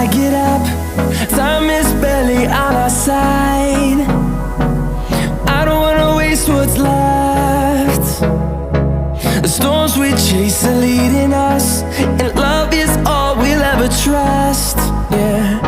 gotta get up. Time is barely on our side. I don't wanna waste what's left. The storms we chase are leading us, and love is all we'll ever trust. Yeah.